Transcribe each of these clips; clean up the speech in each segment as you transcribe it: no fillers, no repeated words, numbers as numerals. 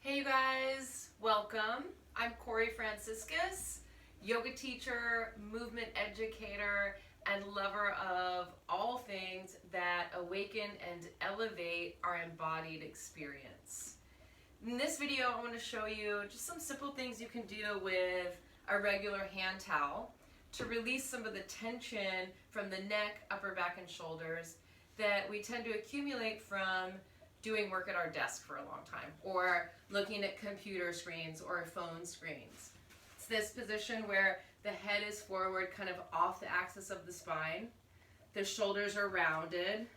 Hey you guys, welcome. I'm Corey Franciscus, yoga teacher, movement educator, and lover of all things that awaken and elevate our embodied experience. In this video, I want to show you just some simple things you can do with a regular hand towel to release some of the tension from the neck, upper back, and shoulders that we tend to accumulate from doing work at our desk for a long time or looking at computer screens or phone screens. It's this position where the head is forward, kind of off the axis of the spine. The shoulders are rounded.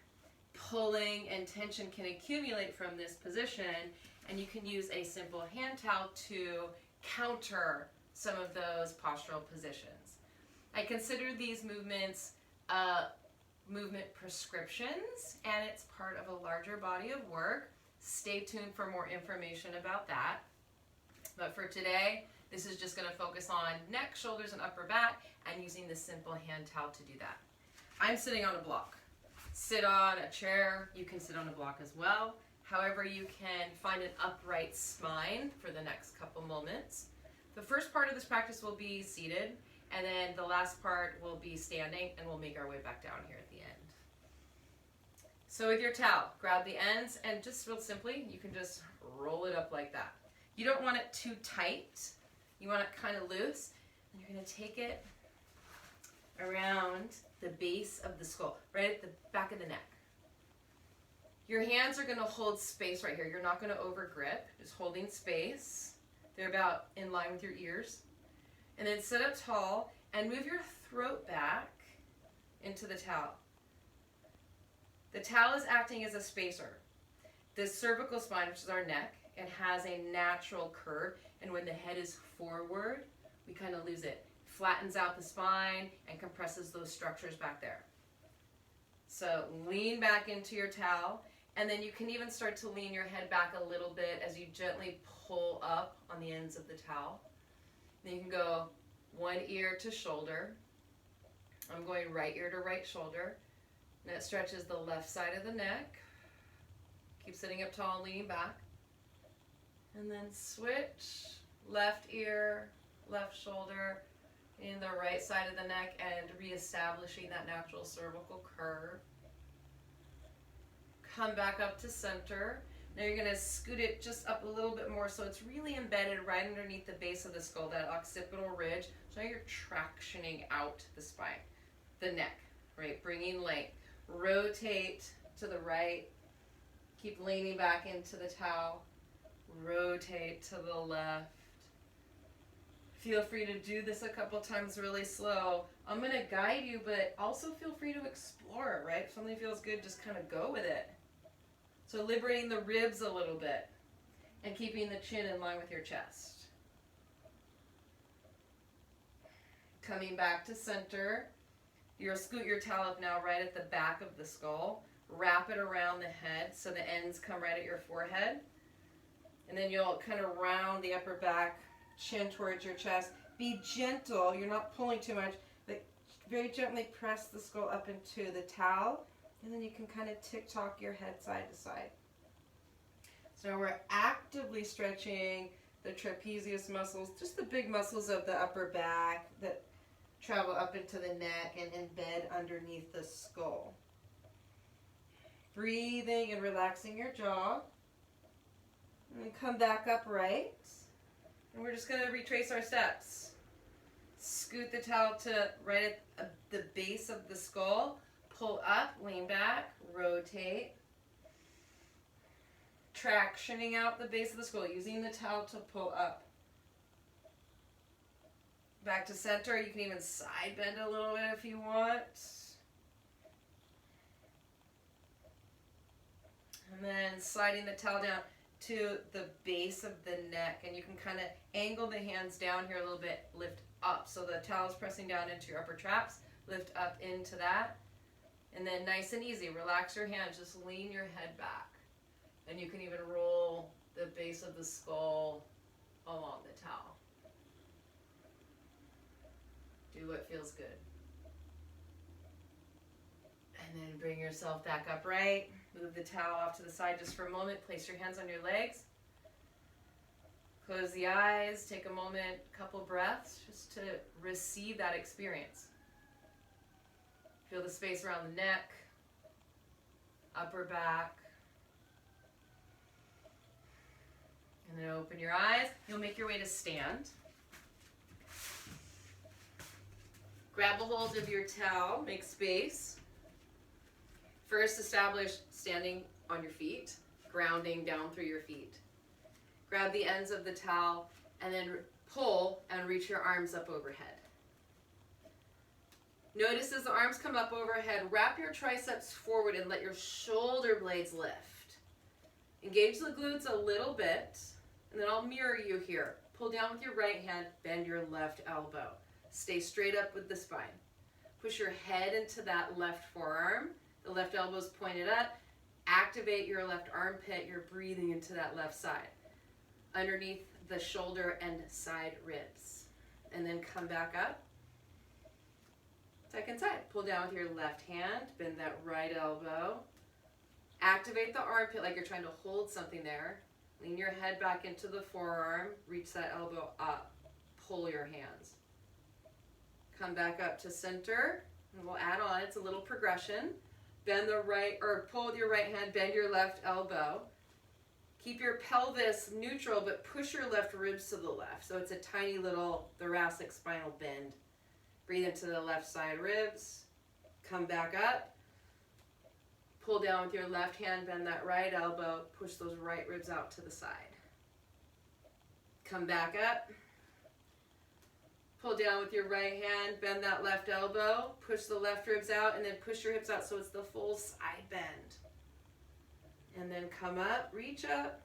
Pulling and tension can accumulate from this position, and you can use a simple hand towel to counter some of those postural positions. I consider these movements movement prescriptions, and it's part of a larger body of work. Stay tuned for more information about that. But for today, this is just going to focus on neck, shoulders, and upper back, and using this simple hand towel to do that. I'm sitting on a block. Sit on a chair. You can sit on a block as well. However, you can find an upright spine for the next couple moments. The first part of this practice will be seated, and then the last part will be standing, and we'll make our way back down here at the end. So with your towel, grab the ends, and just real simply, you can just roll it up like that. You don't want it too tight. You want it kind of loose. And you're going to take it around the base of the skull, right at the back of the neck. Your hands are going to hold space right here. You're not going to over grip, just holding space. They're about in line with your ears. And then sit up tall and move your throat back into the towel. The towel is acting as a spacer. The cervical spine, which is our neck, it has a natural curve, and when the head is forward, we kind of lose it. Flattens out the spine and compresses those structures back there. So lean back into your towel, and then you can even start to lean your head back a little bit as you gently pull up on the ends of the towel. Then you can go one ear to shoulder. I'm going right ear to right shoulder. And that stretches the left side of the neck. Keep sitting up tall and leaning back. And then switch, left ear, left shoulder, in the right side of the neck, and reestablishing that natural cervical curve. Come back up to center. Now you're going to scoot it just up a little bit more so it's really embedded right underneath the base of the skull, that occipital ridge. So now you're tractioning out the spine, the neck, right? Bringing length. Rotate to the right. Keep leaning back into the towel. Rotate to the left. Feel free to do this a couple times really slow. I'm going to guide you, but also feel free to explore, right? If something feels good, just kind of go with it. So liberating the ribs a little bit and keeping the chin in line with your chest. Coming back to center. You'll scoot your towel up now right at the back of the skull. Wrap it around the head so the ends come right at your forehead. And then you'll kind of round the upper back, chin towards your chest. Be gentle. You're not pulling too much, but very gently press the skull up into the towel. And then you can kind of tick-tock your head side to side. So now we're actively stretching the trapezius muscles, just the big muscles of the upper back that travel up into the neck and embed underneath the skull. Breathing and relaxing your jaw. And then come back upright. And we're just going to retrace our steps. Scoot the towel to right at the base of the skull. Pull up, lean back, rotate. Tractioning out the base of the skull, using the towel to pull up. Back to center. You can even side bend a little bit if you want. And then sliding the towel down to the base of the neck. And you can kind of angle the hands down here a little bit, lift up. So the towel is pressing down into your upper traps. Lift up into that. And then nice and easy, relax your hands, just lean your head back. And you can even roll the base of the skull along the towel. Do what feels good. And then bring yourself back upright. Move the towel off to the side just for a moment. Place your hands on your legs. Close the eyes, take a moment, couple breaths, just to receive that experience. Feel the space around the neck, upper back. And then open your eyes. You'll make your way to stand. Grab a hold of your towel, make space. First, establish standing on your feet, grounding down through your feet. Grab the ends of the towel and then pull and reach your arms up overhead. Notice as the arms come up overhead, wrap your triceps forward and let your shoulder blades lift. Engage the glutes a little bit, and then I'll mirror you here. Pull down with your right hand, bend your left elbow. Stay straight up with the spine. Push your head into that left forearm. The left elbow is pointed up. Activate your left armpit. You're breathing into that left side. Underneath the shoulder and side ribs. And then come back up. Second side. Pull down with your left hand. Bend that right elbow. Activate the armpit like you're trying to hold something there. Lean your head back into the forearm. Reach that elbow up. Pull your hands. Come back up to center. And we'll add on. It's a little progression. Bend the right, or pull with your right hand. Bend your left elbow. Keep your pelvis neutral, but push your left ribs to the left. So it's a tiny little thoracic spinal bend. Breathe into the left side ribs. Come back up. Pull down with your left hand, bend that right elbow. Push those right ribs out to the side. Come back up. Pull down with your right hand, bend that left elbow. Push the left ribs out, and then push your hips out so it's the full side bend. And then come up, reach up.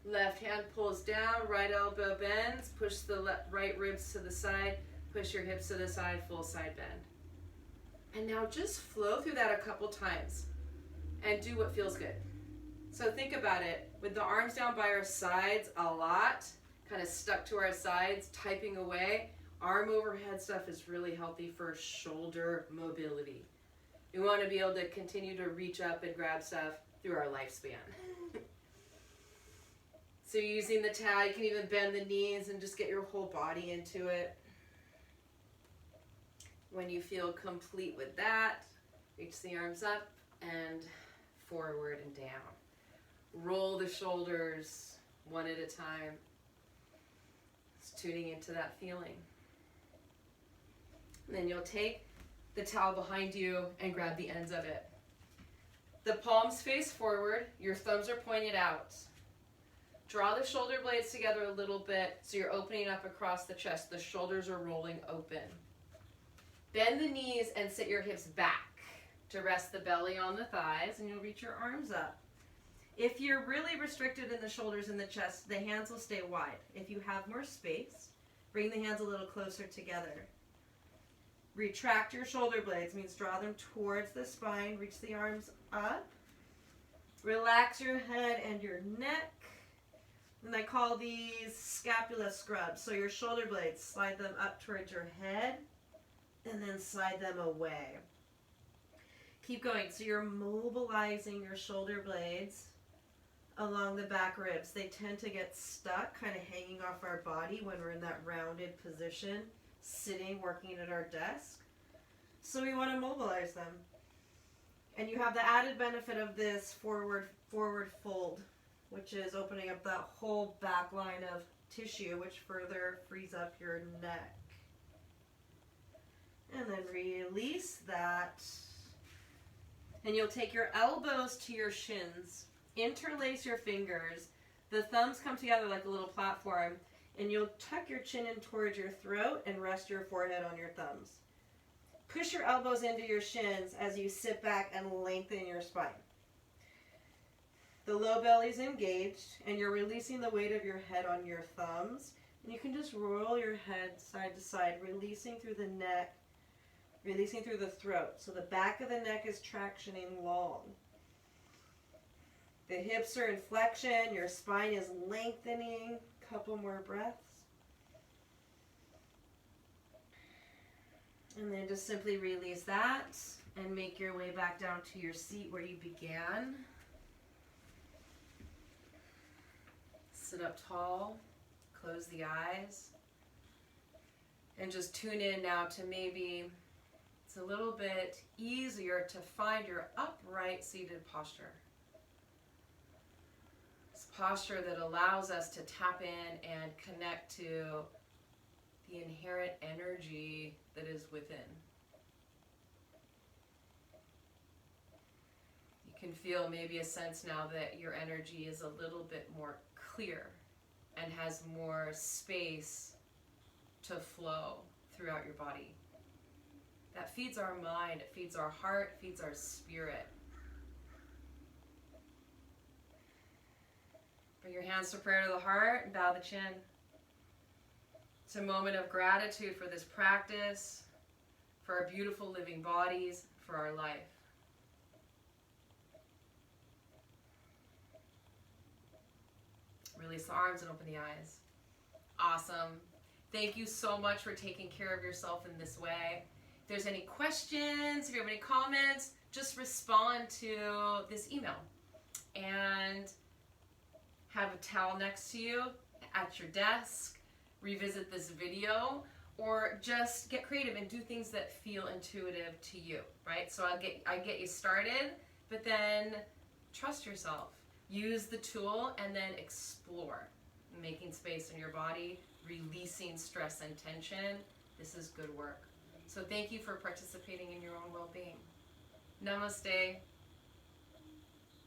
Left hand pulls down, right elbow bends. Push the right ribs to the side. Push your hips to the side, full side bend. And now just flow through that a couple times and do what feels good. So think about it. With the arms down by our sides a lot, kind of stuck to our sides, typing away, arm overhead stuff is really healthy for shoulder mobility. We want to be able to continue to reach up and grab stuff through our lifespan. So using the towel, you can even bend the knees and just get your whole body into it. When you feel complete with that, reach the arms up and forward and down. Roll the shoulders one at a time. Just tuning into that feeling. And then you'll take the towel behind you and grab the ends of it. The palms face forward, your thumbs are pointed out. Draw the shoulder blades together a little bit so you're opening up across the chest. The shoulders are rolling open. Bend the knees and sit your hips back to rest the belly on the thighs, and you'll reach your arms up. If you're really restricted in the shoulders and the chest, the hands will stay wide. If you have more space, bring the hands a little closer together. Retract your shoulder blades, means draw them towards the spine, reach the arms up. Relax your head and your neck. And I call these scapula scrubs. So your shoulder blades, slide them up towards your head and then slide them away. Keep going. So you're mobilizing your shoulder blades along the back ribs. They tend to get stuck, kind of hanging off our body when we're in that rounded position, sitting, working at our desk. So we want to mobilize them. And you have the added benefit of this forward fold, which is opening up that whole back line of tissue, which further frees up your neck. And then release that. And you'll take your elbows to your shins. Interlace your fingers. The thumbs come together like a little platform. And you'll tuck your chin in towards your throat and rest your forehead on your thumbs. Push your elbows into your shins as you sit back and lengthen your spine. The low belly's engaged, and you're releasing the weight of your head on your thumbs. And you can just roll your head side to side, releasing through the neck, releasing through the throat. So the back of the neck is tractioning long. The hips are in flexion, your spine is lengthening. Couple more breaths. And then just simply release that and make your way back down to your seat where you began. Sit up tall. close the eyes. And just tune in now to maybe it's a little bit easier to find your upright seated posture. This posture that allows us to tap in and connect to the inherent energy that is within. You can feel maybe a sense now that your energy is a little bit more clear and has more space to flow throughout your body. That feeds our mind, it feeds our heart, it feeds our spirit. Bring your hands to prayer to the heart and bow the chin. It's a moment of gratitude for this practice, for our beautiful living bodies, for our life. Release the arms and open the eyes. Awesome. Thank you so much for taking care of yourself in this way. If there's any questions, if you have any comments, just respond to this email. And have a towel next to you at your desk. Revisit this video, or just get creative and do things that feel intuitive to you, right? So I get you started, but then trust yourself. Use the tool and then explore. Making space in your body, releasing stress and tension. This is good work. So thank you for participating in your own well-being. Namaste.